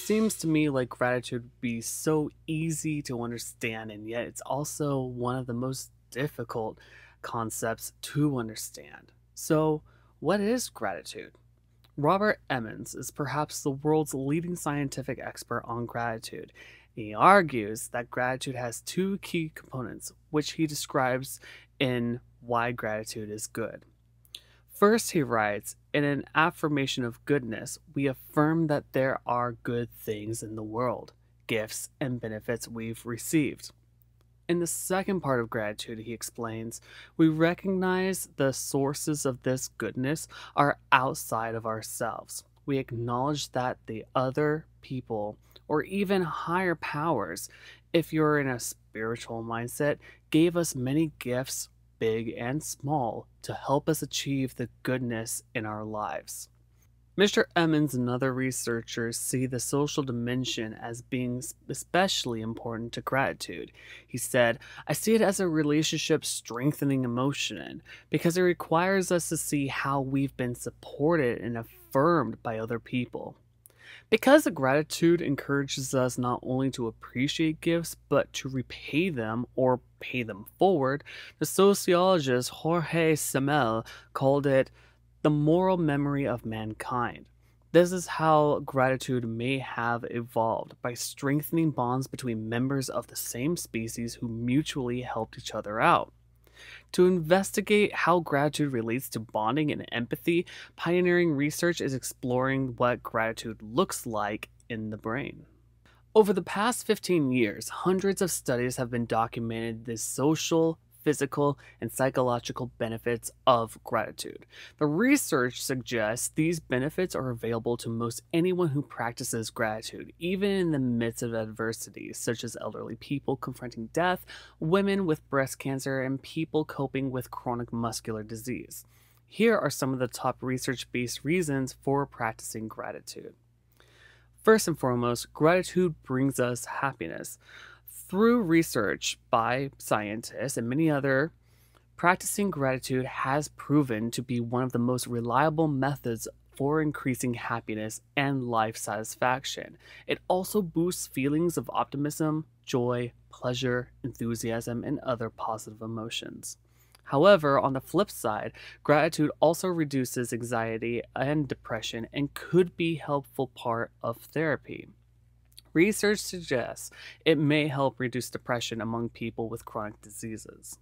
seems to me like gratitude would be so easy to understand, and yet it's also one of the most difficult concepts to understand. So, what is gratitude? Robert Emmons is perhaps the world's leading scientific expert on gratitude. He argues that gratitude has two key components, which he describes in Why Gratitude is Good. First, he writes, in an affirmation of goodness, we affirm that there are good things in the world, gifts and benefits we've received. In the second part of gratitude, he explains, we recognize the sources of this goodness are outside of ourselves. We acknowledge that the other people, or even higher powers, if you're in a spiritual mindset, gave us many gifts, big and small, to help us achieve the goodness in our lives. Mr. Emmons and other researchers see the social dimension as being especially important to gratitude. He said, I see it as a relationship strengthening emotion because it requires us to see how we've been supported and affirmed by other people. Because the gratitude encourages us not only to appreciate gifts, but to repay them or pay them forward, the sociologist Jorge Semel called it the moral memory of mankind. This is how gratitude may have evolved, by strengthening bonds between members of the same species who mutually helped each other out. To investigate how gratitude relates to bonding and empathy, pioneering research is exploring what gratitude looks like in the brain. Over the past 15 years, hundreds of studies have been documented the social, physical, and psychological benefits of gratitude. The research suggests these benefits are available to most anyone who practices gratitude, even in the midst of adversity, such as elderly people confronting death, women with breast cancer, and people coping with chronic muscular disease. Here are some of the top research-based reasons for practicing gratitude. First and foremost, gratitude brings us happiness. Through research by scientists and many other, practicing gratitude has proven to be one of the most reliable methods for increasing happiness and life satisfaction. It also boosts feelings of optimism, joy, pleasure, enthusiasm, and other positive emotions. However, on the flip side, gratitude also reduces anxiety and depression and could be a helpful part of therapy. Research suggests it may help reduce depression among people with chronic diseases.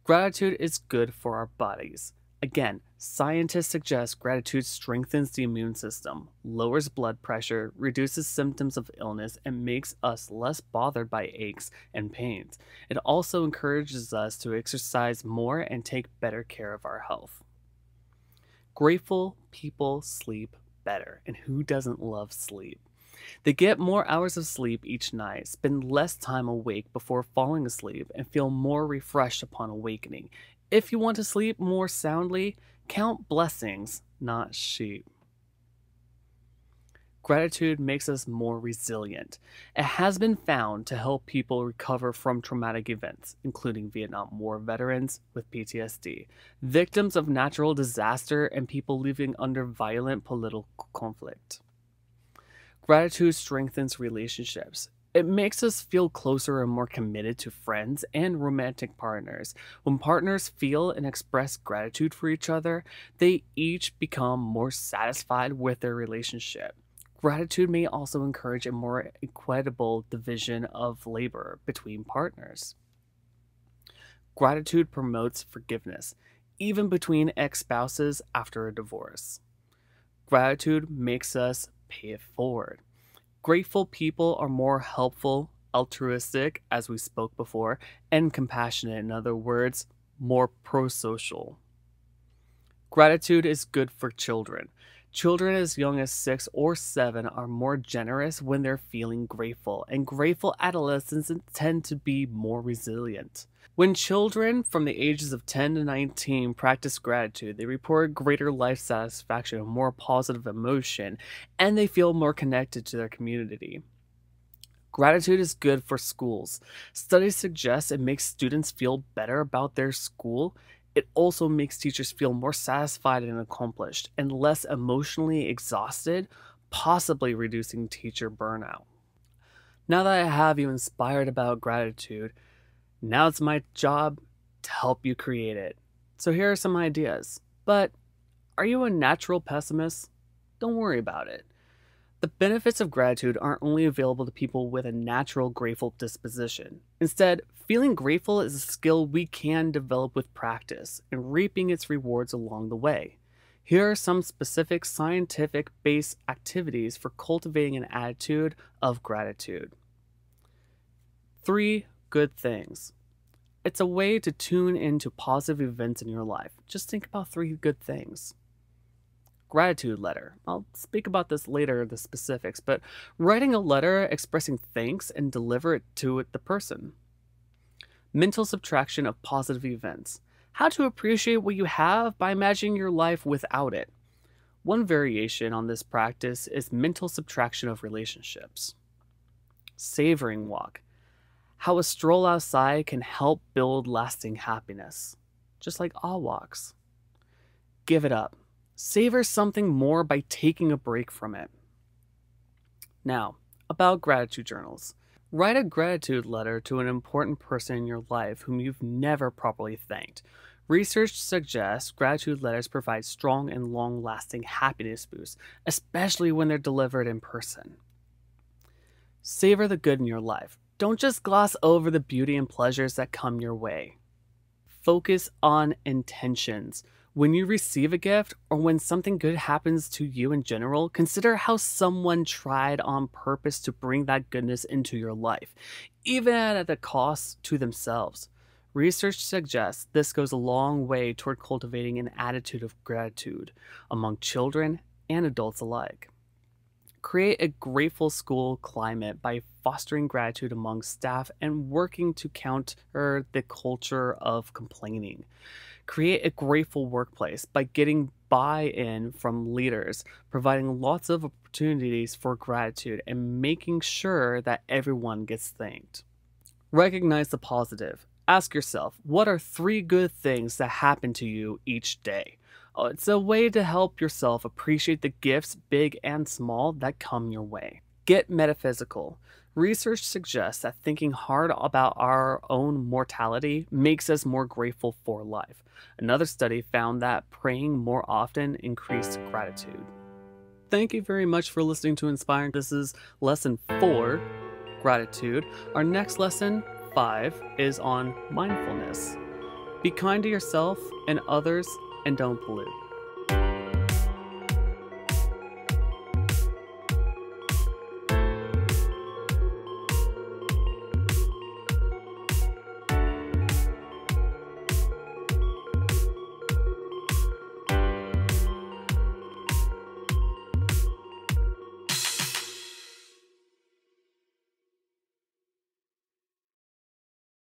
Gratitude is good for our bodies. Again, scientists suggest gratitude strengthens the immune system, lowers blood pressure, reduces symptoms of illness, and makes us less bothered by aches and pains. It also encourages us to exercise more and take better care of our health. Grateful people sleep better, and who doesn't love sleep? They get more hours of sleep each night, spend less time awake before falling asleep, and feel more refreshed upon awakening. If you want to sleep more soundly, count blessings, not sheep. Gratitude makes us more resilient. It has been found to help people recover from traumatic events, including Vietnam War veterans with PTSD, victims of natural disaster, and people living under violent political conflict. Gratitude strengthens relationships. It makes us feel closer and more committed to friends and romantic partners. When partners feel and express gratitude for each other, they each become more satisfied with their relationship. Gratitude may also encourage a more equitable division of labor between partners. Gratitude promotes forgiveness, even between ex-spouses after a divorce. Gratitude makes us pay it forward. Grateful people are more helpful, altruistic, as we spoke before, and compassionate, in other words, more pro-social. Gratitude is good for children. Children as young as 6 or 7 are more generous when they're feeling grateful, and grateful adolescents tend to be more resilient. When children from the ages of 10 to 19 practice gratitude, they report greater life satisfaction, more positive emotion, and they feel more connected to their community. Gratitude is good for schools. Studies suggest it makes students feel better about their school. It also makes teachers feel more satisfied and accomplished, and less emotionally exhausted. possibly reducing teacher burnout. Now that I have you inspired about gratitude, now it's my job to help you create it. So here are some ideas. But are you a natural pessimist? Don't worry about it. The benefits of gratitude aren't only available to people with a natural grateful disposition. Instead, feeling grateful is a skill we can develop with practice and reaping its rewards along the way. Here are some specific scientific-based activities for cultivating an attitude of gratitude. 3 good things. It's a way to tune into positive events in your life. Just think about 3 good things. Gratitude letter. I'll speak about this later, the specifics, but writing a letter expressing thanks and deliver it to the person. Mental subtraction of positive events. How to appreciate what you have by imagining your life without it. One variation on this practice is mental subtraction of relationships. Savoring walk. How a stroll outside can help build lasting happiness, just like all walks. Give it up. Savor something more by taking a break from it. Now, about gratitude journals. Write a gratitude letter to an important person in your life whom you've never properly thanked. Research suggests gratitude letters provide strong and long-lasting happiness boosts, especially when they're delivered in person. Savor the good in your life. Don't just gloss over the beauty and pleasures that come your way. Focus on intentions. When you receive a gift or when something good happens to you in general, consider how someone tried on purpose to bring that goodness into your life, even at a cost to themselves. Research suggests this goes a long way toward cultivating an attitude of gratitude among children and adults alike. Create a grateful school climate by fostering gratitude among staff and working to counter the culture of complaining. Create a grateful workplace by getting buy-in from leaders, providing lots of opportunities for gratitude, and making sure that everyone gets thanked. Recognize the positive. Ask yourself, what are 3 good things that happen to you each day? It's a way to help yourself appreciate the gifts, big and small, that come your way. Get metaphysical. Research suggests that thinking hard about our own mortality makes us more grateful for life. Another study found that praying more often increased gratitude. Thank you very much for listening to Inspiring. This is lesson 4, gratitude. Our next lesson, 5, is on mindfulness. Be kind to yourself and others and don't pollute.